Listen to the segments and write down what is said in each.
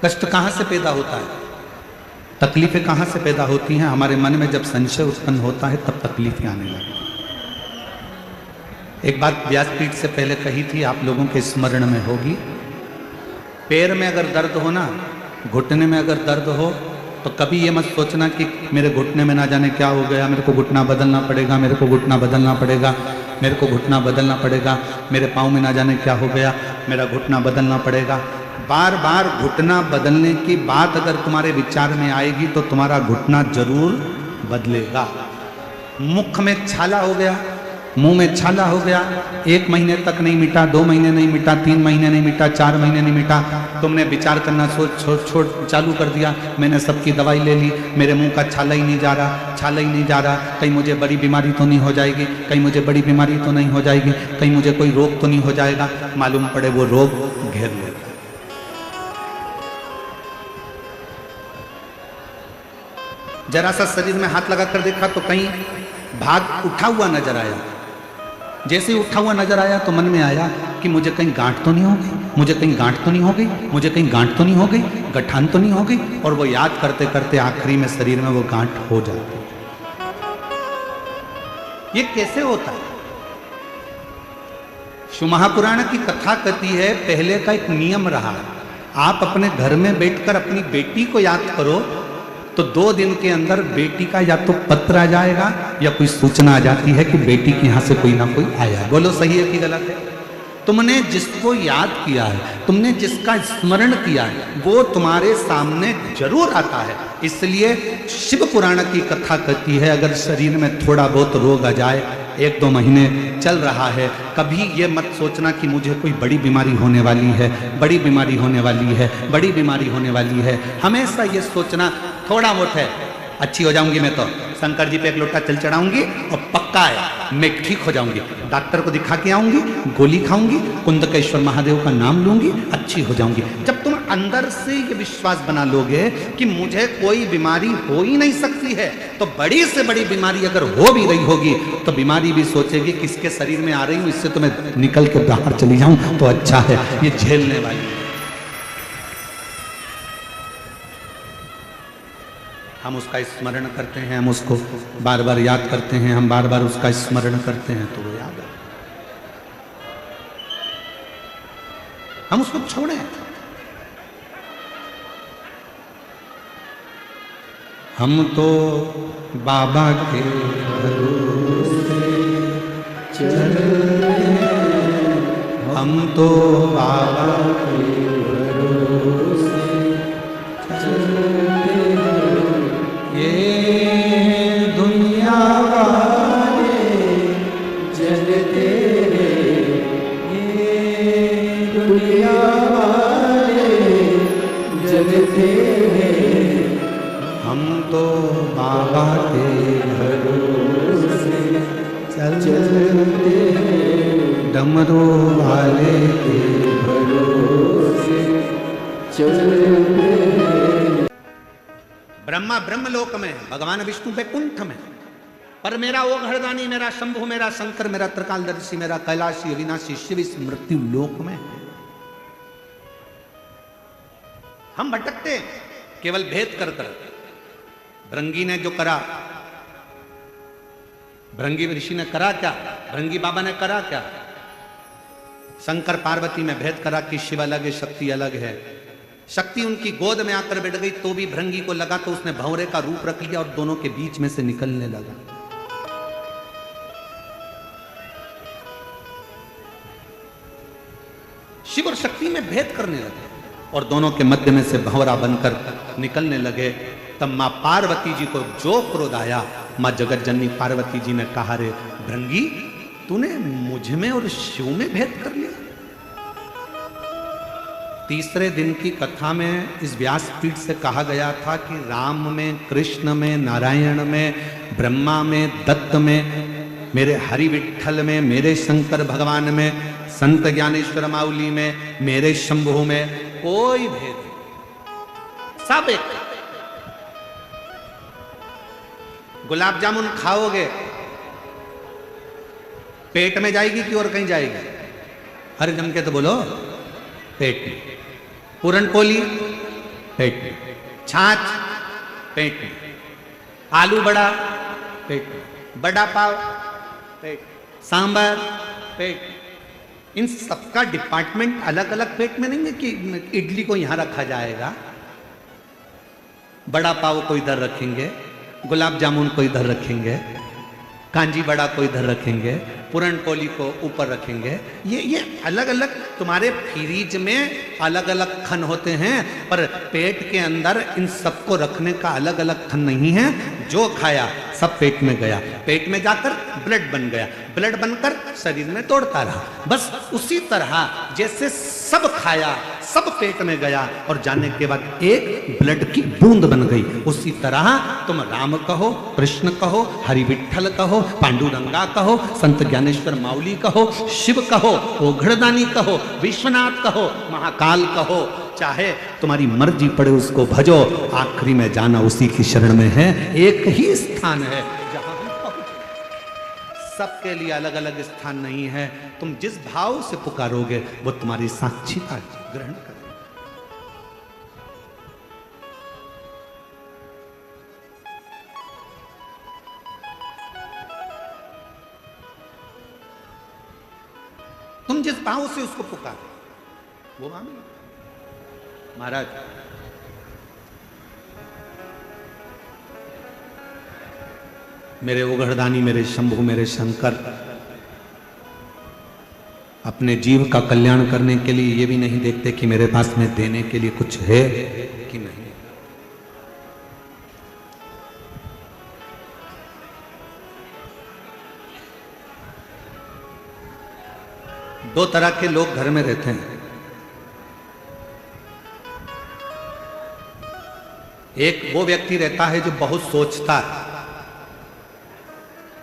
कष्ट कहाँ से पैदा होता है, तकलीफें कहाँ से पैदा होती हैं? हमारे मन में जब संशय उत्पन्न होता है तब तकलीफें आने लगती हैं। एक बात व्यासपीठ से पहले कही थी, आप लोगों के स्मरण में होगी। पैर में अगर दर्द हो ना, घुटने में अगर दर्द हो, तो कभी ये मत सोचना कि मेरे घुटने में ना जाने क्या हो गया, मेरे को घुटना बदलना पड़ेगा, मेरे को घुटना बदलना पड़ेगा, मेरे को घुटना बदलना पड़ेगा, मेरे पाँव में ना जाने क्या हो गया, मेरा घुटना बदलना पड़ेगा। बार बार घुटना बदलने की बात अगर तुम्हारे विचार में आएगी तो तुम्हारा घुटना जरूर बदलेगा। मुख में छाला हो गया, मुंह में छाला हो गया, 1 महीने तक नहीं मिटा, 2 महीने नहीं मिटा, 3 महीने नहीं मिटा, 4 महीने नहीं मिटा, तुमने विचार करना छोड़ चालू कर दिया, मैंने सबकी दवाई ले ली, मेरे मुंह का छाला ही नहीं जा रहा, छाला ही नहीं जा रहा, कहीं मुझे बड़ी बीमारी तो नहीं हो जाएगी, कहीं मुझे बड़ी बीमारी तो नहीं हो जाएगी, कहीं मुझे कोई रोग तो नहीं हो जाएगा। मालूम पड़े वो रोग घेर लेगा। जरा सा शरीर में हाथ लगा कर देखा तो कहीं भाग उठा हुआ नजर आया। जैसे ही उठा हुआ नजर आया तो मन में आया कि मुझे कहीं गांठ तो नहीं हो गई, मुझे कहीं गांठ तो नहीं हो गई, मुझे कहीं गांठ तो नहीं हो गई, गठान तो नहीं हो गई। और वो याद करते करते आखिरी में शरीर में वो गांठ हो जाती। ये कैसे होता है? शिव महापुराण की कथा कहती है, पहले का एक नियम रहा, आप अपने घर में बैठकर अपनी बेटी को याद करो तो 2 दिन के अंदर बेटी का या तो पत्र आ जाएगा या कोई सूचना आ जाती है कि बेटी के यहां से कोई ना कोई आया है। बोलो सही है कि गलत है? तुमने जिसको याद किया है, तुमने जिसका स्मरण किया है, वो तुम्हारे सामने जरूर आता है। इसलिए शिव पुराण की कथा कहती है, अगर शरीर में थोड़ा बहुत रोग आ जाए, 1-2 महीने चल रहा है, कभी ये मत सोचना कि मुझे कोई बड़ी बीमारी होने वाली है, बड़ी बीमारी होने वाली है, बड़ी बीमारी होने वाली है। हमेशा ये सोचना थोड़ा बहुत है, अच्छी हो जाऊंगी मैं तो शंकर जी पे 1 लोटा जल चढ़ाऊंगी और पक्का है मैं ठीक हो जाऊंगी, डॉक्टर को दिखा के आऊंगी, गोली खाऊंगी, कुंदकेश्वर महादेव का नाम लूंगी, अच्छी हो जाऊंगी। जब तुम अंदर से ये विश्वास बना लोगे कि मुझे कोई बीमारी हो ही नहीं सकती है, तो बड़ी से बड़ी बीमारी अगर हो भी रही होगी तो बीमारी भी सोचेगी किसके शरीर में आ रही हूं, इससे तो मैं निकल के बाहर चली जाऊं तो अच्छा है, ये झेलने वाली है। हम उसका स्मरण करते हैं, हम उसको बार बार याद करते हैं, हम बार बार उसका स्मरण करते हैं तो वो याद है। हम उसको छोड़ें। हम तो बाबा के भरोसे चलते हैं, हम तो बाबा के भरोसे चलते हैं। ये दुनिया वाले जलते हैं, ये दुनिया वाले जलते हैं, हम तो बाबा के भरोसे चलते हैं, डमरू वाले के भरोसे चलते हैं। ब्रह्मा ब्रह्मलोक में, भगवान विष्णु बैकुंठ में, पर मेरा वो घरदानी, मेरा शंभु, मेरा शंकर, मेरा त्रिकालदर्शी, मेरा कैलाशी अविनाशी शिव इस मृत्यु लोक में। हम भटकते केवल भेद कर कर। भृंगी ने जो करा, भृंगी ऋषि ने करा क्या, भृंगी बाबा ने करा क्या? शंकर पार्वती में भेद करा कि शिव अलग है, शक्ति अलग है। शक्ति उनकी गोद में आकर बैठ गई तो भी भृंगी को लगा तो उसने भंवरे का रूप रख लिया और दोनों के बीच में से निकलने लगा। शिव और शक्ति में भेद करने लगे और दोनों के मध्य में से भंवरा बनकर निकलने लगे। तब मां पार्वती जी को जो क्रोध आया, मां जगत जननी पार्वती जी ने कहा, रे भृंगी, तूने मुझ में और शिव में भेद कर लिया। तीसरे दिन की कथा में इस व्यासपीठ से कहा गया था कि राम में, कृष्ण में, नारायण में, ब्रह्मा में, दत्त में, मेरे हरि विठ्ठल में, मेरे शंकर भगवान में, संत ज्ञानेश्वर माउली में, मेरे शंभु में कोई भेद नहीं, सब एक। गुलाब जामुन खाओगे पेट में जाएगी कि और कहीं जाएगी? अरे जम के तो बोलो, पेट में। पूरन पोली पेट में, छाछ पेट में, आलू बड़ा पेट में, बड़ा पाव पेट, सांभर पेट। इन सबका डिपार्टमेंट अलग अलग पेट में नहीं है कि इडली को यहां रखा जाएगा, बड़ा पाव को इधर रखेंगे, गुलाब जामुन को इधर रखेंगे, कांजी बड़ा को इधर रखेंगे, पूरन पोली को ऊपर रखेंगे। ये अलग अलग तुम्हारे फ्रीज में अलग अलग खन होते हैं, पर पेट के अंदर इन सबको रखने का अलग अलग खन नहीं है। जो खाया सब पेट में गया, पेट में जाकर ब्लड बन गया, ब्लड बनकर शरीर में दौड़ता रहा। बस उसी तरह जैसे सब खाया सब पेट में गया और जाने के बाद एक ब्लड की बूंद बन गई, उसी तरह तुम राम कहो, कृष्ण कहो, हरि विठ्ठल कहो, पांडुरंगा कहो, संत ज्ञानेश्वर माउली कहो, शिव कहो, ओघड़दानी कहो, विश्वनाथ कहो, महाकाल कहो, चाहे तुम्हारी मर्जी पड़े उसको भजो, आखिरी में जाना उसी की शरण में है। एक ही स्थान है जहां हम पहुंचे, सबके लिए अलग अलग स्थान नहीं है। तुम जिस भाव से पुकारोगे वो तुम्हारी साक्षीता ग्रहण करें। तुम जिस भाव से उसको पुकारो वो मानो। महाराज मेरे ओघड़दानी, मेरे शंभु, मेरे शंकर अपने जीव का कल्याण करने के लिए ये भी नहीं देखते कि मेरे पास में देने के लिए कुछ है कि नहीं। दो तरह के लोग घर में रहते हैं। एक वो व्यक्ति रहता है जो बहुत सोचता है,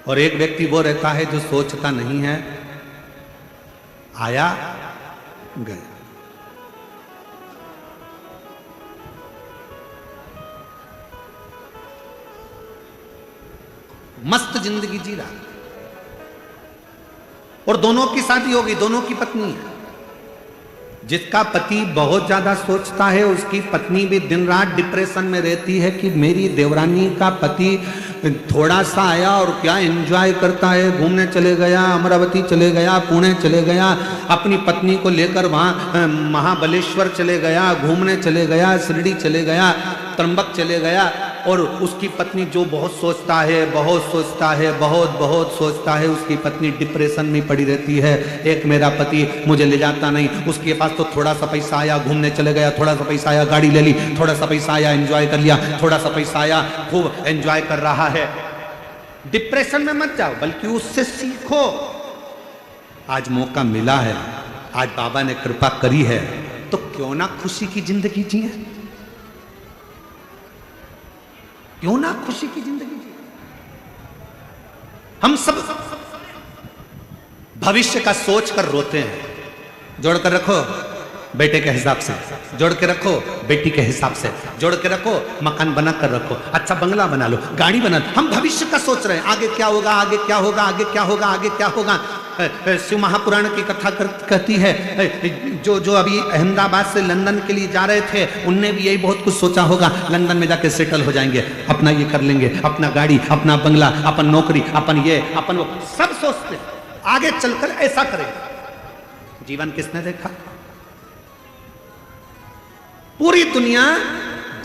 और एक व्यक्ति वो रहता है जो सोचता नहीं है, आया गया। मस्त जिंदगी जी रहा, और दोनों की शादी होगी, दोनों की पत्नी है। जिसका पति बहुत ज्यादा सोचता है उसकी पत्नी भी दिन रात डिप्रेशन में रहती है कि मेरी देवरानी का पति थोड़ा सा आया और क्या एंजॉय करता है, घूमने चले गया, अमरावती चले गया, पुणे चले गया, अपनी पत्नी को लेकर वहाँ महाबलेश्वर चले गया, घूमने चले गया, शिरडी चले गया, त्र्यंबक चले गया, और उसकी पत्नी जो बहुत सोचता है, बहुत सोचता है, बहुत बहुत सोचता है, उसकी पत्नी डिप्रेशन में पड़ी रहती है। एक मेरा पति मुझे ले जाता नहीं, उसके पास तो थोड़ा सा पैसा आया, घूमने चले गया, थोड़ा सा पैसा आया, गाड़ी ले ली, थोड़ा सा पैसा आया, एंजॉय कर लिया, थोड़ा सा पैसा आया, खूब एंजॉय कर रहा है। डिप्रेशन में मत जाओ, बल्कि उससे सीखो। आज मौका मिला है, आज बाबा ने कृपा करी है, तो क्यों ना खुशी की जिंदगी जिए, क्यों ना खुशी की जिंदगी जिए। हम सब भविष्य का सोच कर रोते हैं। जोड़ कर रखो बेटे के हिसाब से, जोड़ के रखो बेटी के हिसाब से, जोड़ के रखो, मकान बना कर रखो, अच्छा बंगला बना लो, गाड़ी बना लो। हम भविष्य का सोच रहे हैं, आगे क्या होगा, आगे क्या होगा, आगे क्या होगा, आगे क्या होगा। शिव महापुराण की कथा कहती है, जो अभी अहमदाबाद से लंदन के लिए जा रहे थे, उनने भी यही बहुत कुछ सोचा होगा, लंदन में जाके सेटल हो जाएंगे, अपना ये कर लेंगे, अपना गाड़ी, अपना बंगला, अपन नौकरी, अपन ये, अपन वो, सब सोचते आगे चलकर ऐसा करेंगे। जीवन किसने देखा? पूरी दुनिया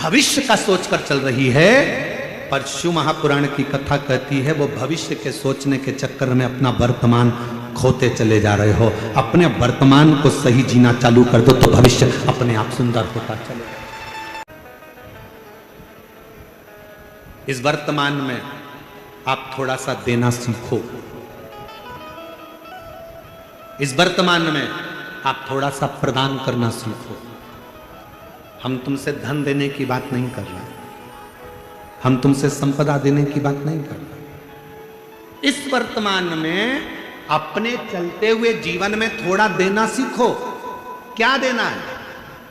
भविष्य का सोचकर चल रही है, पर शिव महापुराण की कथा कहती है वो भविष्य के सोचने के चक्कर में अपना वर्तमान खोते चले जा रहे हो। अपने वर्तमान को सही जीना चालू कर दो तो भविष्य अपने आप सुंदर होता चलेगा। इस वर्तमान में आप थोड़ा सा देना सीखो। इस वर्तमान में आप थोड़ा सा प्रदान करना सीखो। हम तुमसे धन देने की बात नहीं कर रहे, हम तुमसे संपदा देने की बात नहीं कर रहे। इस वर्तमान में अपने चलते हुए जीवन में थोड़ा देना सीखो। क्या देना है?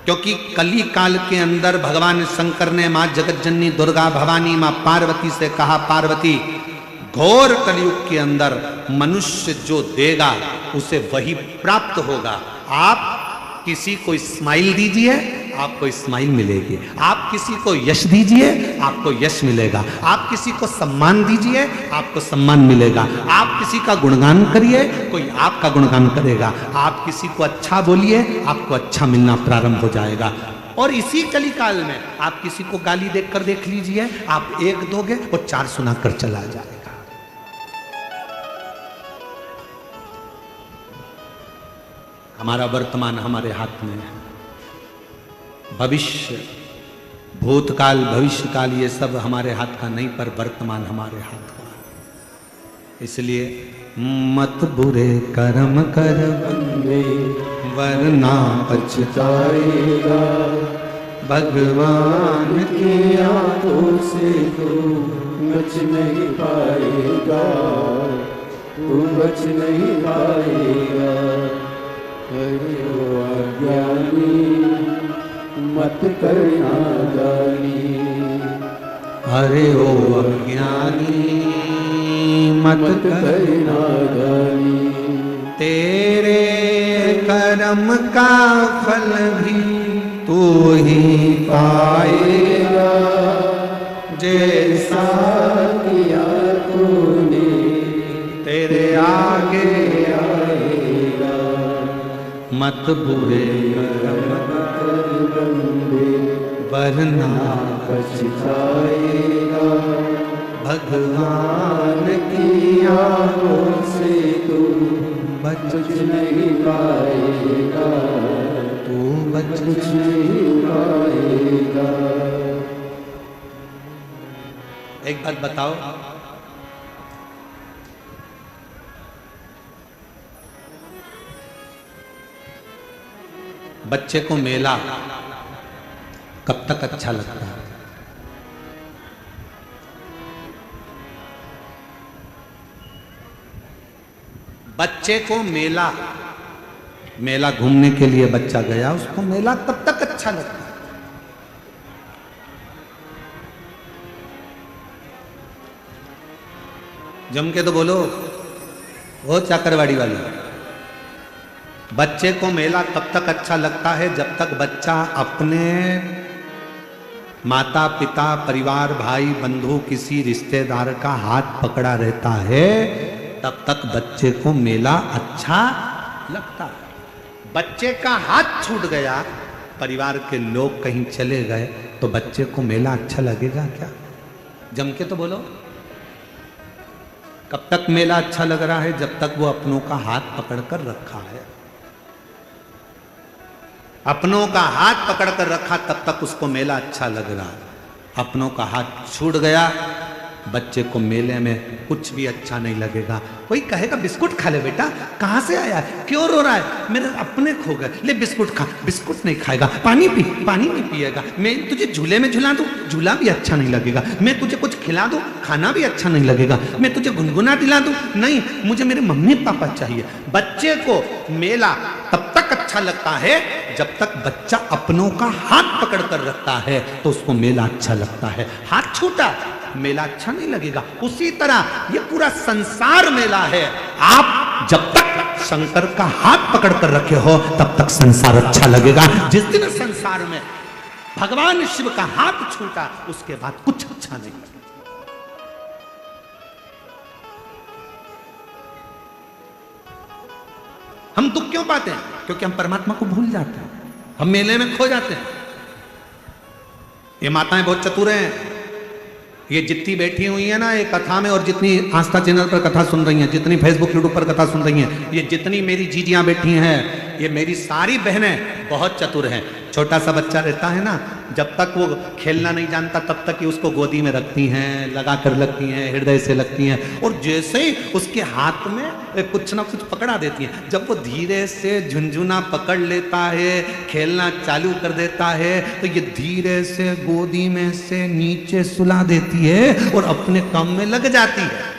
क्योंकि कली काल के अंदर भगवान शंकर ने मां जगतजननी दुर्गा भवानी मां पार्वती से कहा, पार्वती घोर कलयुग के अंदर मनुष्य जो देगा उसे वही प्राप्त होगा। आप किसी को स्माइल दीजिए, आपको स्माइल मिलेगी। आप किसी को यश दीजिए, आपको यश मिलेगा। आप किसी को सम्मान दीजिए, आपको सम्मान मिलेगा। आप किसी का गुणगान करिए, कोई आपका गुणगान करेगा। आप किसी को अच्छा बोलिए, आपको अच्छा मिलना प्रारंभ हो जाएगा। और इसी कलिकाल में आप किसी को गाली देकर देख लीजिए, आप एक दोगे और 4 सुनाकर चला जाएगा। हमारा वर्तमान हमारे हाथ में है। भविष्य, भूतकाल, भविष्यकाल ये सब हमारे हाथ का नहीं, पर वर्तमान हमारे हाथ का। इसलिए मत बुरे कर्म कर बंदे, वरना पछताएगा। भगवान की आंखों से तू बच नहीं पाएगा, तू बच नहीं पाएगा। अरे ओ अज्ञानी मत करना गाली, अरे ओ अज्ञानी मत करना गाली। तेरे कर्म का फल भी तू ही पाएगा, जैसा किया तूने तेरे आगे आएगा। मत बुरे कर्म कर बंदे, वरना पछताएगा। भगवान की आंखों से तू बच नहीं पाएगा, तू बच नहीं पाएगा। एक बात बताओ, बच्चे को मेला कब तक अच्छा लगता है? बच्चे को मेला, मेला घूमने के लिए बच्चा गया, उसको मेला तब तक अच्छा लगता है। जम के तो बोलो, वो चाकरवाड़ी वाली। बच्चे को मेला तब तक अच्छा लगता है जब तक बच्चा अपने माता पिता, परिवार, भाई बंधु, किसी रिश्तेदार का हाथ पकड़ा रहता है, तब तक बच्चे को मेला अच्छा लगता है। बच्चे का हाथ छूट गया, परिवार के लोग कहीं चले गए, तो बच्चे को मेला अच्छा लगेगा क्या? जम के तो बोलो। कब तक मेला अच्छा लग रहा है? जब तक वो अपनों का हाथ पकड़कर रखा है। अपनों का हाथ पकड़कर रखा तब तक उसको मेला अच्छा लग रहा है। अपनों का हाथ छूट गया, बच्चे को मेले में कुछ भी अच्छा नहीं लगेगा। कोई कहेगा बिस्कुट खा ले बेटा, कहाँ से आया है, क्यों रो रहा है? मेरे अपने खो गए, ले बिस्कुट खा। बिस्कुट नहीं खाएगा। पानी पी, पानी नहीं पिएगा। मैं तुझे झूले में झुला दूं, झूला भी अच्छा नहीं लगेगा। मैं तुझे कुछ खिला दूं, खाना भी अच्छा नहीं लगेगा। मैं तुझे गुनगुना दिला दूं, नहीं, मुझे मेरे मम्मी पापा चाहिए। बच्चे को मेला तब तक अच्छा लगता है जब तक बच्चा अपनों का हाथ पकड़ कर रखता है, तो उसको मेला अच्छा लगता है। हाथ छूटा, मेला अच्छा नहीं लगेगा। उसी तरह ये पूरा संसार मेला है। आप जब तक शंकर का हाथ पकड़ कर रखे हो, तब तक संसार अच्छा लगेगा। जिस दिन संसार में भगवान शिव का हाथ छूटा, उसके बाद कुछ अच्छा नहीं लगेगा। हम दुख क्यों पाते हैं? क्योंकि हम परमात्मा को भूल जाते हैं, हम मेले में खो जाते हैं। ये माताएं बहुत चतुर हैं। ये जितनी बैठी हुई है ना ये कथा में, और जितनी आस्था चैनल पर कथा सुन रही हैं, जितनी फेसबुक यूट्यूब पर कथा सुन रही हैं, ये जितनी मेरी जीजियां बैठी हैं, ये मेरी सारी बहनें बहुत चतुर हैं। छोटा सा बच्चा रहता है ना, जब तक वो खेलना नहीं जानता तब तक ही उसको गोदी में रखती हैं, लगा कर लगती हैं, हृदय से लगती हैं, और जैसे ही उसके हाथ में कुछ ना कुछ पकड़ा देती हैं, जब वो धीरे से झुनझुना पकड़ लेता है, खेलना चालू कर देता है, तो ये धीरे से गोदी में से नीचे सुला देती है और अपने काम में लग जाती है।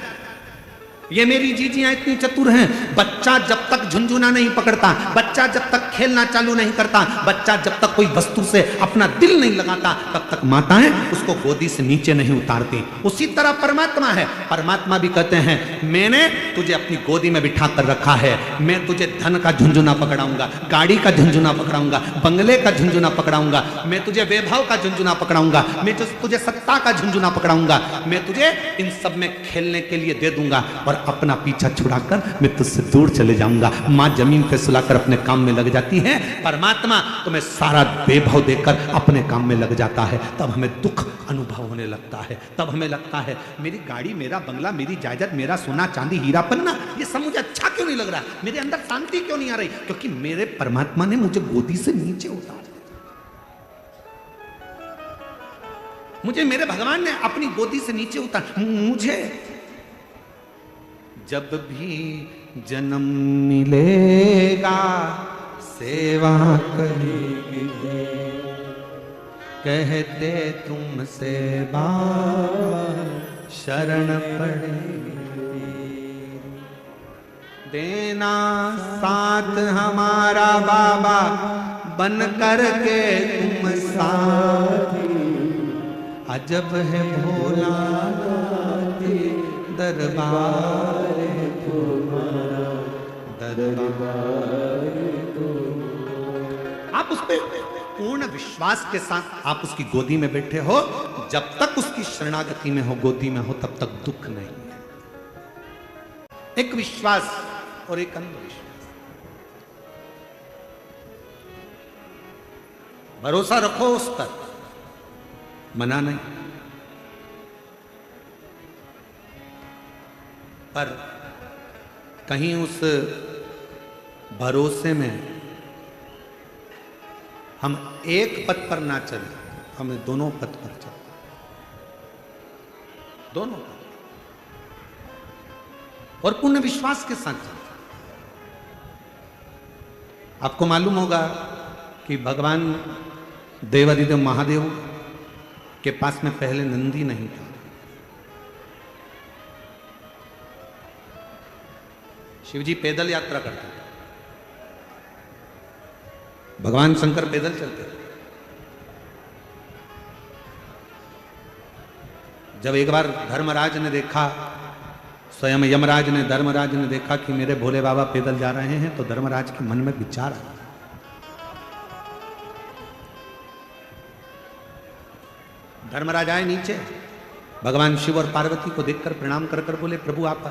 ये मेरी जीजियां इतनी चतुर हैं, बच्चा जब तक झुंझुना नहीं पकड़ता, बच्चा जब तक खेलना चालू नहीं करता, बच्चा जब तक कोई वस्तु से अपना दिल नहीं लगाता, तब तक माताएं उसको गोदी से नीचे नहीं उतारती। उसी तरह परमात्मा है। परमात्मा भी कहते हैं मैंने तुझे अपनी गोदी में बिठा कर रखा है, मैं तुझे धन का झुंझुना पकड़ाऊंगा, गाड़ी का झुंझुना पकड़ाऊंगा, बंगले का झुंझुना पकड़ाऊंगा, मैं तुझे वैभव का झुंझुना पकड़ाऊंगा, मैं तुझे सत्ता का झुंझुना पकड़ाऊंगा, मैं तुझे इन सब में खेलने के लिए दे दूंगा और अपना पीछा छुड़ाकर मैं तुझसे दूर चले जाऊंगा। मां जमीन पे सुलाकर अपने काम में लग जाती है, परमात्मा तुम्हें सारा वैभव देकर अपने काम में लग जाता है। तब हमें दुख अनुभव होने लगता है, तब हमें लगता है मेरी गाड़ी, मेरा बंगला, मेरी जायदाद, मेरा सोना चांदी हीरा पन्ना, ये सब मुझे अच्छा क्यों नहीं लग रहा, मेरे अंदर शांति क्यों नहीं आ रही, क्योंकि मेरे परमात्मा ने मुझे गोदी से नीचे उतार, मुझे मेरे भगवान ने अपनी गोदी से नीचे उतार। मुझे जब भी जन्म मिलेगा सेवा करेगी, कहते तुमसे बाबा शरण पड़ेगी, देना साथ हमारा बाबा बन कर के तुम साथी, अजब है भोला दरबार तुम्हारा, दरबार। आप उस पे पूर्ण विश्वास के साथ आप उसकी गोदी में बैठे हो, जब तक उसकी शरणागति में हो, गोदी में हो, तब तक दुख नहीं है। एक विश्वास और एक अंधविश्वास। भरोसा रखो उस पर, मना नहीं, पर कहीं उस भरोसे में हम एक पथ पर ना चले, हमें दोनों पथ पर चलना, दोनों पथ, और पूर्ण विश्वास के साथ चलना। आपको मालूम होगा कि भगवान देवाधिदेव महादेव के पास में पहले नंदी नहीं था। शिवजी पैदल यात्रा करते थे, भगवान शंकर पैदल चलते थे। जब एक बार धर्मराज ने देखा, स्वयं यमराज ने, धर्मराज ने देखा कि मेरे भोले बाबा पैदल जा रहे हैं, तो धर्मराज के मन में विचार आया, धर्मराज आए नीचे, भगवान शिव और पार्वती को देखकर प्रणाम कर कर बोले प्रभु आप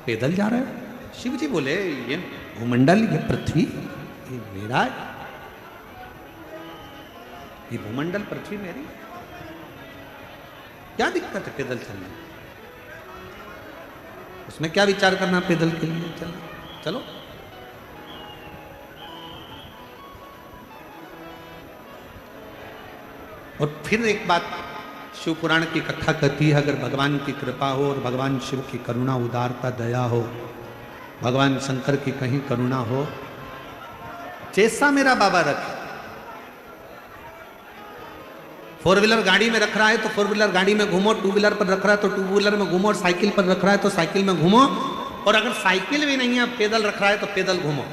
पैदल जा रहे हो? शिव जी बोले ये भूमंडल, ये पृथ्वी, ये मेरा है, ये भूमंडल पृथ्वी मेरी, क्या दिक्कत है पैदल चलने, उसमें क्या विचार करना पैदल के लिए चलना, चलो। और फिर एक बात शिव पुराण की कथा कहती है, अगर भगवान की कृपा हो और भगवान शिव की करुणा, उदारता, दया हो, भगवान शंकर की कहीं करुणा हो, जैसा मेरा बाबा रखे, फोर व्हीलर गाड़ी में रख रहा है तो फोर व्हीलर गाड़ी में घूमो, टू व्हीलर पर रख रहा है तो टू व्हीलर में घूमो, और साइकिल पर रख रहा है तो साइकिल में घूमो, और अगर साइकिल भी नहीं है पैदल रख रहा है तो पैदल घूमो।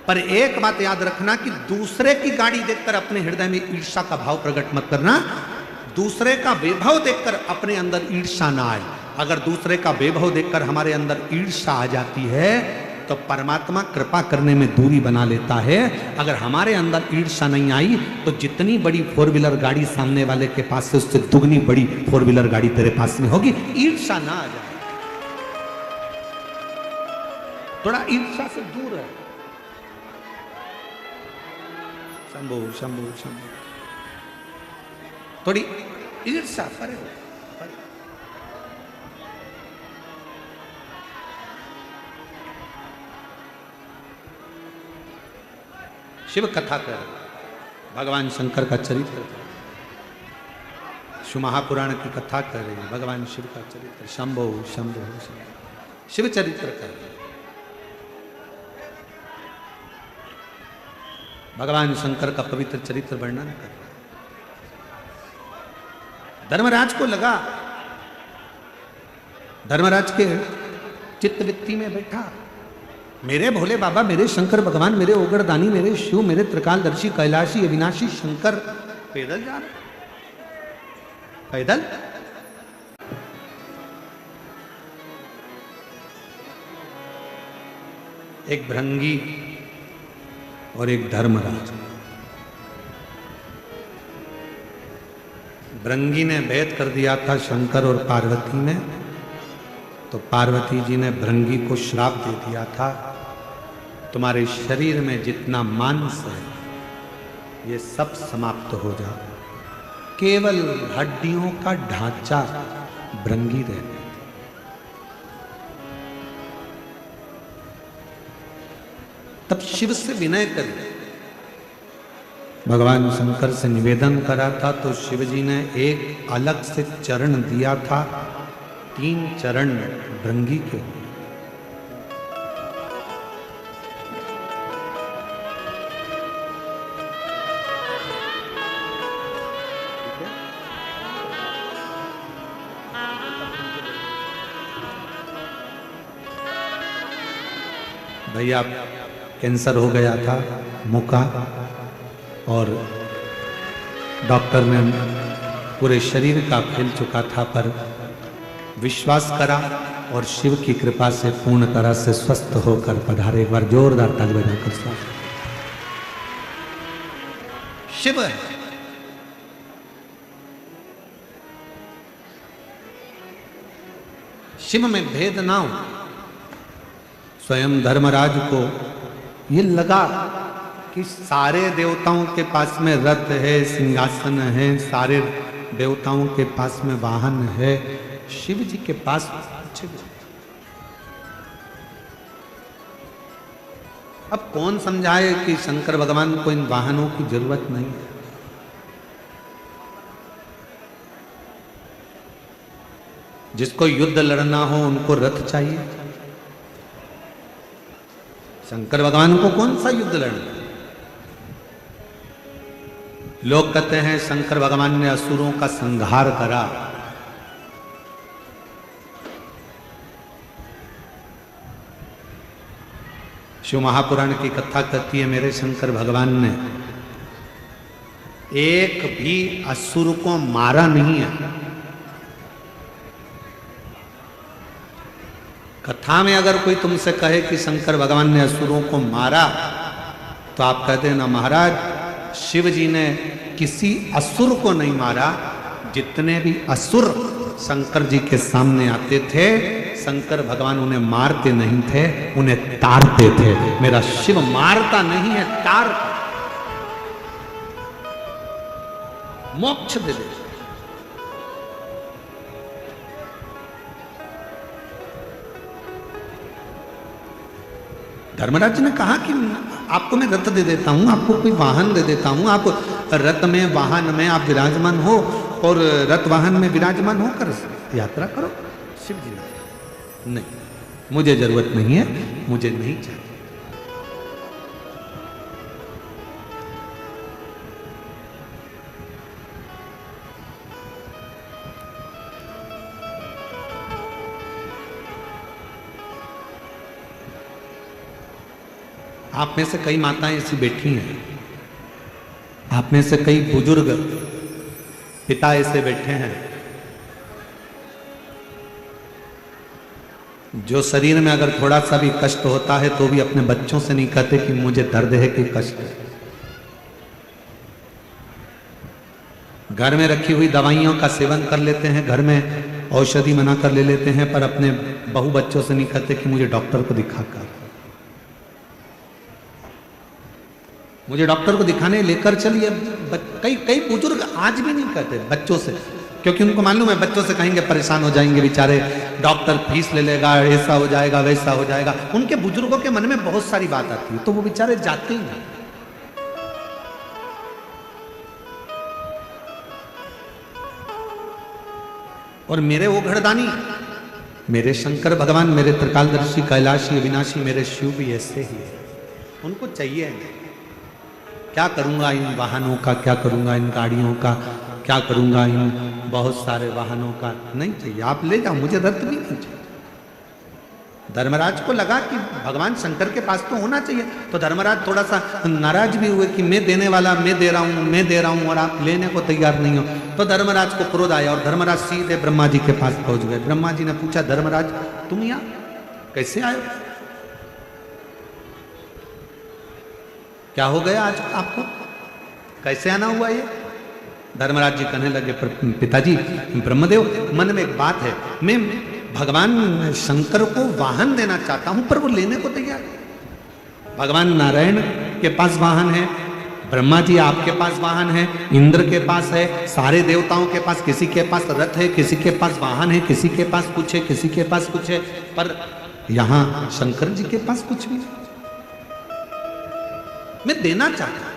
पर एक बात याद रखना कि दूसरे की गाड़ी देखकर अपने हृदय में ईर्ष्या का भाव प्रकट मत करना, दूसरे का वैभव देखकर अपने अंदर ईर्ष्या ना आए। अगर दूसरे का वैभव देखकर हमारे अंदर ईर्ष्या आ जाती है तो परमात्मा कृपा करने में दूरी बना लेता है। अगर हमारे अंदर ईर्ष्या नहीं आई तो जितनी बड़ी फोर व्हीलर गाड़ी सामने वाले के पास से, उससे दुगनी बड़ी फोर व्हीलर गाड़ी तेरे पास में होगी। ईर्ष्या ना आ जाए, थोड़ा ईर्ष्या से दूर है। शंभो शंभो शंभो, थोड़ी ईर्ष्या परे हो। शिव कथा कर, भगवान शंकर का चरित्र, शिव महापुराण की कथा कर रही है, भगवान शिव का चरित्र, शंभो शंभो शंभो, शिव चरित्र कर, भगवान शंकर का पवित्र चरित्र वर्णन कर। धर्मराज को लगा, धर्मराज के चित्तवृत्ति में बैठा, मेरे भोले बाबा, मेरे शंकर भगवान, मेरे ओगरदानी, मेरे शिव, मेरे त्रिकालदर्शी कैलाशी अविनाशी शंकर पैदल जा रहे, पैदल। एक भृंगी और एक धर्मराज। भृंगी ने भेद कर दिया था शंकर और पार्वती में, तो पार्वती जी ने भृंगी को श्राप दे दिया था, तुम्हारे शरीर में जितना मांस है ये सब समाप्त हो जाओ, केवल हड्डियों का ढांचा भृंगी रहे। तब शिव से विनय करे, भगवान शंकर से निवेदन करा था, तो शिव जी ने एक अलग से चरण दिया था, 3 चरण भृंगी के। भैया कैंसर हो गया था मुंह का, और डॉक्टर ने पूरे शरीर का फैल चुका था, पर विश्वास करा और शिव की कृपा से पूर्ण तरह से स्वस्थ होकर पधारे। एक बार जोरदार ताली बजाकर स्वागत। शिव शिव में भेद ना हो। स्वयं धर्मराज को ये लगा कि सारे देवताओं के पास में रथ है, सिंहासन है, सारे देवताओं के पास में वाहन है, शिव जी के पास कुछ भी। अब कौन समझाए कि शंकर भगवान को इन वाहनों की जरूरत नहीं है। जिसको युद्ध लड़ना हो उनको रथ चाहिए, शंकर भगवान को कौन सा युद्ध लड़ना। लोग कहते हैं शंकर भगवान ने असुरों का संहार करा, शिव महापुराण की कथा कहती है मेरे शंकर भगवान ने एक भी असुर को मारा नहीं है। कथा में अगर कोई तुमसे कहे कि शंकर भगवान ने असुरों को मारा, तो आप कहते हैं ना महाराज, शिव जी ने किसी असुर को नहीं मारा। जितने भी असुर शंकर जी के सामने आते थे, शंकर भगवान उन्हें मारते नहीं थे, उन्हें तारते थे। मेरा शिव मारता नहीं है, तारता, मोक्ष दे दे। धर्मराज ने कहा कि आपको मैं रथ दे देता हूं, आपको कोई वाहन दे देता हूं, आप रथ में वाहन में आप विराजमान हो और रथ वाहन में विराजमान होकर यात्रा करो। शिव जी ने नहीं, मुझे जरूरत नहीं है, मुझे नहीं चाहिए। आप में से कई माताएं ऐसी बैठी हैं, आप में से कई बुजुर्ग पिता ऐसे बैठे हैं जो शरीर में अगर थोड़ा सा भी कष्ट होता है तो भी अपने बच्चों से नहीं कहते कि मुझे दर्द है कि कष्ट है। घर में रखी हुई दवाइयों का सेवन कर लेते हैं, घर में औषधि बना कर ले लेते हैं, पर अपने बहू बच्चों से नहीं कहते कि मुझे डॉक्टर को दिखाकर, मुझे डॉक्टर को दिखाने लेकर चलिए। कई बुजुर्ग आज भी नहीं कहते बच्चों से, क्योंकि उनको मालूम है बच्चों से कहेंगे परेशान हो जाएंगे बेचारे, डॉक्टर फीस ले लेगा, ऐसा हो जाएगा वैसा हो जाएगा। उनके बुजुर्गों के मन में बहुत सारी बात आती है, तो वो बेचारे जाते ही नहीं। और मेरे वो घरदानी, मेरे शंकर भगवान, मेरे त्रिकालदर्शी कैलाशी अविनाशी, मेरे शिव भी ऐसे ही है। उनको चाहिए नहीं, क्या करूंगा इन वाहनों का, क्या करूंगा इन गाड़ियों का, क्या करूंगा इन बहुत सारे वाहनों का, नहीं चाहिए। आप ले जाओ, मुझे रथ भी नहीं चाहिए। धर्मराज को लगा कि भगवान शंकर के पास तो होना चाहिए, तो धर्मराज थोड़ा सा नाराज भी हुए कि मैं देने वाला, मैं दे रहा हूँ और आप लेने को तैयार नहीं हो। तो धर्मराज को क्रोध आया और धर्मराज सीधे ब्रह्मा जी के पास पहुंच गए। ब्रह्मा जी ने पूछा, धर्मराज तुम यहाँ कैसे आए हो? क्या हो गया आज आपको, कैसे आना हुआ ये? धर्मराज जी कहने लगे, पिताजी ब्रह्मदेव, मन में एक बात है, मैं भगवान शंकर को वाहन देना चाहता हूं पर वो लेने को तैयार है। भगवान नारायण के पास वाहन है, ब्रह्मा जी आपके पास वाहन है, इंद्र के पास है, सारे देवताओं के पास, किसी के पास रथ है, किसी के पास वाहन है, किसी के पास कुछ है, किसी के पास कुछ है, पर यहां शंकर जी के पास कुछ भी नहीं। मैं देना चाहता।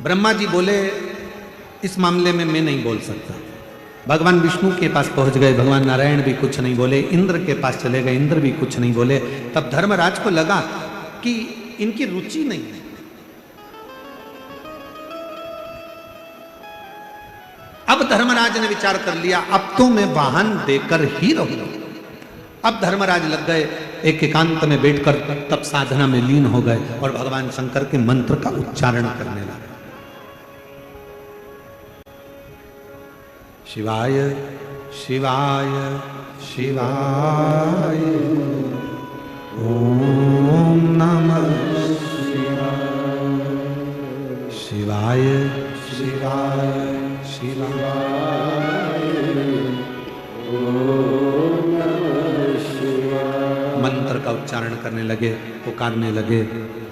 ब्रह्मा जी बोले, इस मामले में मैं नहीं बोल सकता। भगवान विष्णु के पास पहुंच गए, भगवान नारायण भी कुछ नहीं बोले, इंद्र के पास चले गए, इंद्र भी कुछ नहीं बोले। तब धर्मराज को लगा कि इनकी रुचि नहीं है। अब धर्मराज ने विचार कर लिया, अब तो मैं वाहन देकर ही रहूंगा। अब धर्मराज लग गए, एक एकांत में बैठकर तब साधना में लीन हो गए और भगवान शंकर के मंत्र का उच्चारण करने लगे। शिवाय शिवाय शिवाय ओम नमः शिवाय शिवाय शिवाय ओम नमः शिवाय। मंत्र का उच्चारण करने लगे, पुकारने लगे,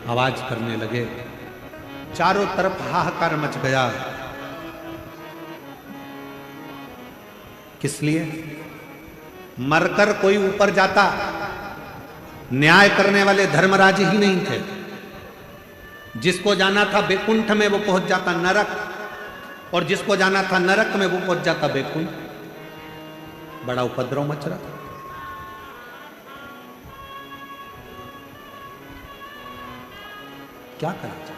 आवाज करने लगे। चारों तरफ हाहाकार मच गया। किस लिए? मरकर कोई ऊपर जाता, न्याय करने वाले धर्मराज ही नहीं थे। जिसको जाना था बैकुंठ में वो पहुंच जाता नरक, और जिसको जाना था नरक में वो पहुंच जाता बैकुंठ। बड़ा उपद्रव मच रहा था। क्या करा जाए?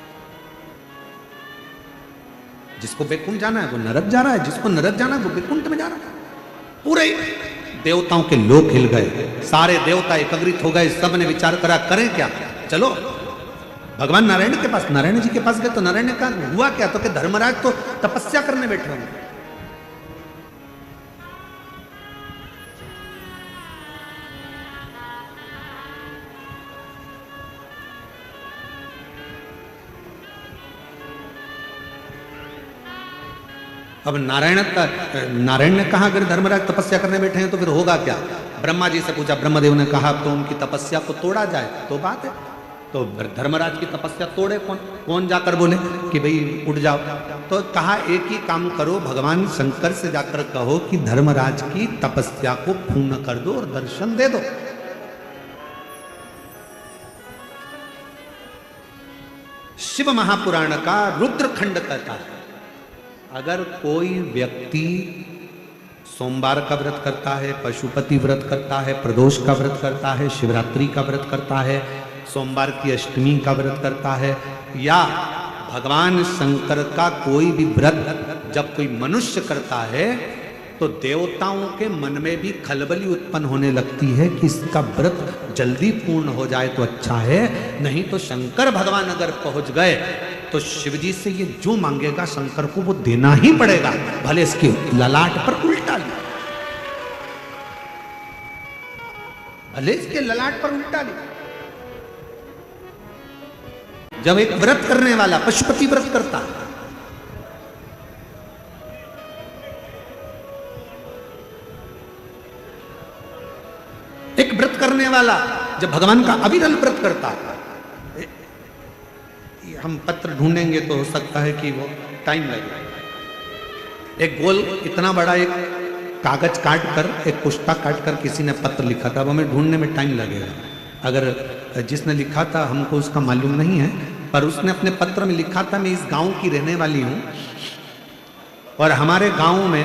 जिसको बैकुंठ जाना है वो नरक जा रहा है, जिसको नरक जाना है वो बैकुंठ में जा रहा है। पूरे देवताओं के लोग हिल गए, सारे देवता एकत्रित हो गए। सब ने विचार करा, करें क्या? चलो भगवान नारायण के पास, नारायण जी के पास गए। तो नारायण ने कहा, हुआ क्या? तो कि धर्मराज तो तपस्या करने बैठे होंगे। अब नारायण ने कहा, अगर धर्मराज तपस्या करने बैठे हैं तो फिर होगा क्या? ब्रह्मा जी से पूछा। ब्रह्मदेव ने कहा, तो उनकी तपस्या को तोड़ा जाए तो बात है। तो धर्मराज की तपस्या तोड़े कौन जाकर बोले कि भाई उठ जाओ? तो कहा, एक ही काम करो, भगवान शंकर से जाकर कहो कि धर्मराज की तपस्या को पूर्ण कर दो और दर्शन दे दो। शिव महापुराण का रुद्रखंड कहता है, अगर कोई व्यक्ति सोमवार का व्रत करता है, पशुपति व्रत करता है, प्रदोष का व्रत करता है, शिवरात्रि का व्रत करता है, सोमवार की अष्टमी का व्रत करता है, या भगवान शंकर का कोई भी व्रत जब कोई मनुष्य करता है तो देवताओं के मन में भी खलबली उत्पन्न होने लगती है कि इसका व्रत जल्दी पूर्ण हो जाए तो अच्छा है, नहीं तो शंकर भगवान अगर पहुंच गए तो शिवजी से ये जो मांगेगा शंकर को वो देना ही पड़ेगा, भले इसके ललाट पर उल्टा ले, भले इसके ललाट पर उल्टा ले। जब एक व्रत करने वाला पशुपति व्रत करता, एक व्रत करने वाला जब भगवान का अविरल व्रत करता, हम पत्र ढूंढेंगे तो हो सकता है कि वो टाइम लगे। एक गोल इतना बड़ा एक कागज काट कर, एक पुस्ता काट कर किसी ने पत्र लिखा था, अब हमें ढूंढने में टाइम लगेगा। अगर जिसने लिखा था हमको उसका मालूम नहीं है, पर उसने अपने पत्र में लिखा था, मैं इस गांव की रहने वाली हूं और हमारे गांव में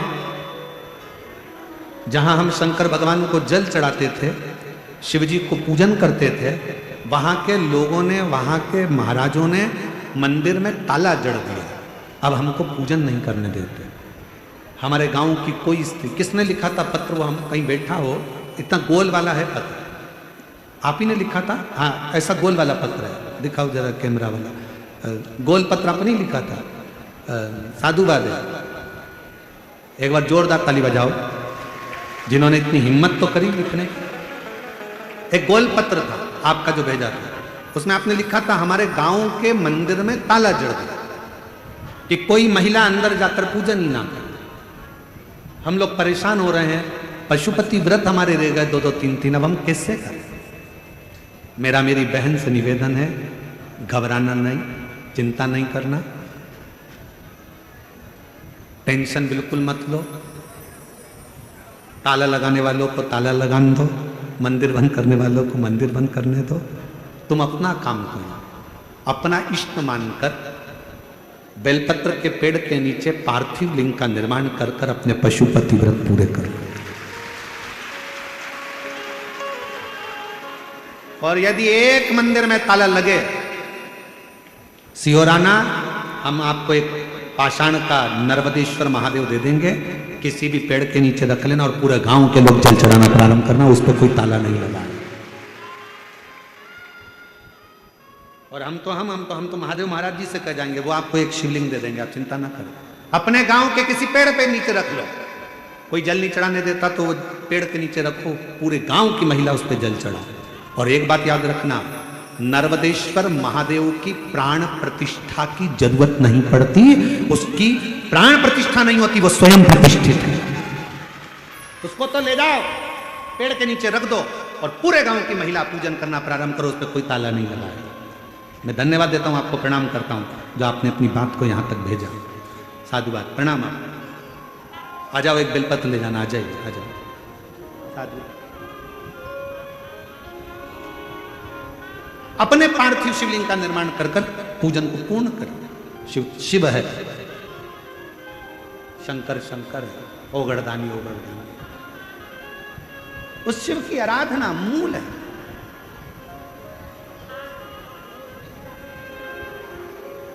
जहां हम शंकर भगवान को जल चढ़ाते थे, शिवजी को पूजन करते थे, वहां के लोगों ने, वहां के महाराजों ने मंदिर में ताला जड़ दिया, अब हमको पूजन नहीं करने देते। हमारे गांव की कोई स्त्री, किसने लिखा था पत्र, वो हम कहीं बैठा हो इतना गोल वाला है पत्र, आप ही ने लिखा था? हाँ, ऐसा गोल वाला पत्र है, दिखाओ जरा कैमरा वाला। गोल पत्र आपने ही लिखा था। साधुवाद है। एक बार जोरदार ताली बजाओ जिन्होंने इतनी हिम्मत तो करी लिखने। एक गोल पत्र था आपका जो भेजा था, उसमें आपने लिखा था हमारे गांव के मंदिर में ताला जड़ गया कि कोई महिला अंदर जाकर पूजन ही ना करे। हम लोग परेशान हो रहे हैं, पशुपति व्रत हमारे रह गए 2-2, 3-3, अब हम कैसे करें? मेरी बहन से निवेदन है, घबराना नहीं, चिंता नहीं करना, टेंशन बिल्कुल मत लो। ताला लगाने वालों को ताला लगाने दो, मंदिर बंद करने वालों को मंदिर बंद करने दो। तुम अपना काम करो, अपना इष्ट मानकर बेलपत्र के पेड़ के नीचे पार्थिव लिंग का निर्माण कर कर अपने पशुपति व्रत पूरे करो। और यदि एक मंदिर में ताला लगे, सिहोराना, हम आपको एक पाषाण का नर्मदेश्वर महादेव दे देंगे, किसी भी पेड़ के नीचे रख लेना और पूरे गांव के लोग जल चढ़ाना प्रारंभ करना, उस पर कोई ताला नहीं लगाना। और हम तो महादेव महाराज जी से कह जाएंगे, वो आपको एक शिवलिंग दे देंगे, आप चिंता ना करें। अपने गांव के किसी पेड़ पे नीचे रख लो, कोई जल नहीं चढ़ाने देता तो वो पेड़ के नीचे रखो, पूरे गांव की महिला उस पर जल चढ़ाओ। और एक बात याद रखना, नर्मदेश्वर महादेव की प्राण प्रतिष्ठा की जरूरत नहीं पड़ती, उसकी प्राण प्रतिष्ठा नहीं होती, वो स्वयं प्रतिष्ठित है। उसको तो ले जाओ, पेड़ के नीचे रख दो और पूरे गांव की महिला पूजन करना प्रारंभ करो, उस पर कोई ताला नहीं लगाए। मैं धन्यवाद देता हूं, आपको प्रणाम करता हूं जो आपने अपनी बात को यहां तक भेजा। साधुवाद, प्रणाम। आप आ जाओ, एक बेलपत्र ले जाना, आ जाइए, आ जाओ। साधु अपने पार्थिव शिवलिंग का निर्माण कर कर पूजन को पूर्ण करें। शिव शिव है, शंकर शंकर है, ओगड़दानी ओगड़दानी, उस शिव की आराधना मूल है।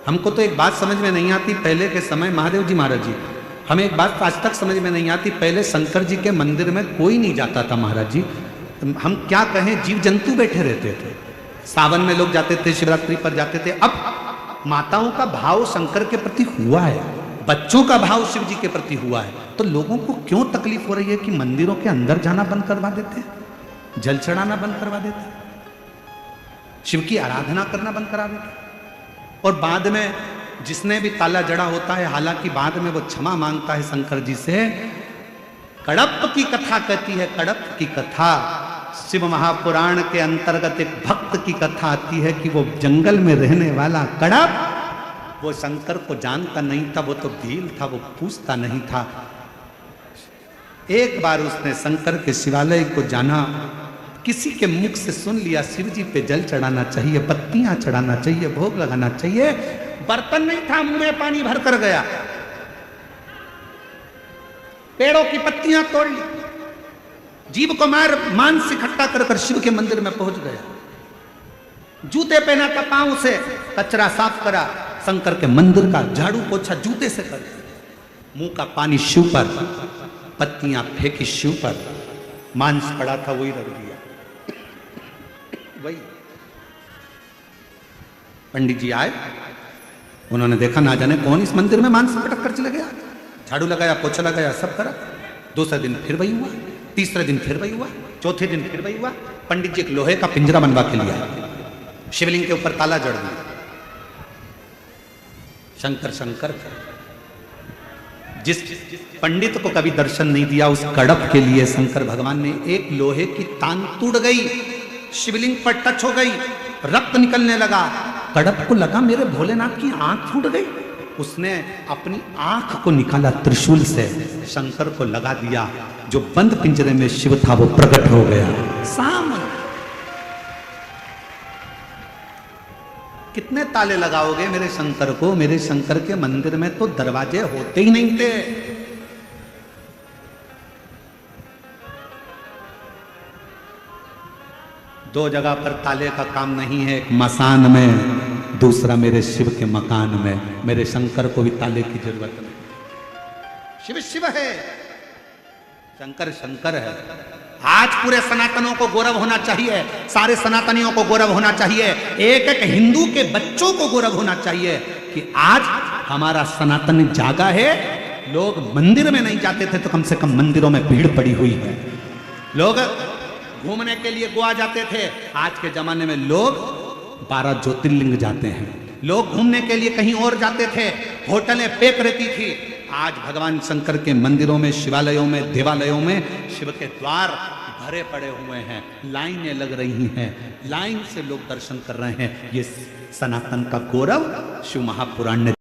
हमको तो एक बात समझ में नहीं आती, पहले के समय महादेव जी महाराज जी, हमें एक बात आज तक समझ में नहीं आती, पहले शंकर जी के मंदिर में कोई नहीं जाता था महाराज जी। हम क्या कहें, जीव जंतु बैठे रहते थे। सावन में लोग जाते थे, शिवरात्रि पर जाते थे। अब माताओं का भाव शंकर के प्रति हुआ है, बच्चों का भाव शिव जी के प्रति हुआ है, तो लोगों को क्यों तकलीफ हो रही है कि मंदिरों के अंदर जाना बंद करवा देते हैं, जल चढ़ाना बंद करवा देते हैं, शिव की आराधना करना बंद करा देते हैं। और बाद में जिसने भी ताला जड़ा होता है, हालांकि बाद में वो क्षमा मांगता है शंकर जी से। कड़प की कथा कहती है, कड़प की कथा, शिव महापुराण के अंतर्गत एक भक्त की कथा आती है कि वो जंगल में रहने वाला कड़प, वो शंकर को जानता नहीं था, वो तो भील था, वो पूछता नहीं था। एक बार उसने शंकर के शिवालय को जाना, किसी के मुख से सुन लिया शिव जी पे जल चढ़ाना चाहिए, पत्तियां चढ़ाना चाहिए, भोग लगाना चाहिए। बर्तन नहीं था, मुंह में पानी भर कर गया, पेड़ों की पत्तियां तोड़ ली, जीव को मार मांस इकट्ठा कर कर शिव के मंदिर में पहुंच गया। जूते पहना था, पांव से कचरा साफ करा, शंकर के मंदिर का झाड़ू पोछा जूते से कर, मुंह का पानी शिव पर, पत्तियां फेंकी शिव पर, मांस पड़ा था वही रख दिया। वही पंडित जी आए, उन्होंने देखा ना जाने कौन इस मंदिर में मांस पटक कर चले गया, झाड़ू लगाया, पोछा लगाया, सब करा। दूसरे दिन फिर वही हुआ, तीसरे दिन फिर वही हुआ, चौथे दिन फिर वही हुआ। पंडित जी एक लोहे का पिंजरा बनवा के लिया, शिवलिंग के ऊपर ताला जड़ दिया। शंकर शंकर, जिस पंडित को कभी दर्शन नहीं दिया, उस कड़प के लिए शंकर भगवान ने एक लोहे की तान टूट गई, शिवलिंग पर टच हो गई, रक्त निकलने लगा। कड़प को लगा मेरे भोलेनाथ की आंख फूट गई, उसने अपनी आंख को निकाला त्रिशूल से, शंकर को लगा दिया। जो बंद पिंजरे में शिव था वो प्रकट हो गया सामने। कितने ताले लगाओगे मेरे शंकर को? मेरे शंकर के मंदिर में तो दरवाजे होते ही नहीं थे। दो जगह पर ताले का काम नहीं है, एक मसान में, दूसरा मेरे शिव के मकान में। मेरे शंकर को भी ताले की जरूरत नहीं। शिव शिव है, शंकर शंकर है। आज पूरे सनातनों को गौरव होना चाहिए, सारे सनातनियों को गौरव होना चाहिए, एक एक हिंदू के बच्चों को गौरव होना चाहिए कि आज हमारा सनातन जागा है। लोग मंदिर में नहीं जाते थे तो कम से कम मंदिरों में भीड़ पड़ी हुई है। लोग घूमने के लिए गोवा जाते थे, आज के जमाने में लोग 12 ज्योतिर्लिंग जाते हैं। लोग घूमने के लिए कहीं और जाते थे, होटलें पैक रहती थी। आज भगवान शंकर के मंदिरों में, शिवालयों में, देवालयों में शिव के द्वार भरे पड़े हुए हैं, लाइनें लग रही हैं, लाइन से लोग दर्शन कर रहे हैं। ये सनातन का गौरव शिव महापुराण ने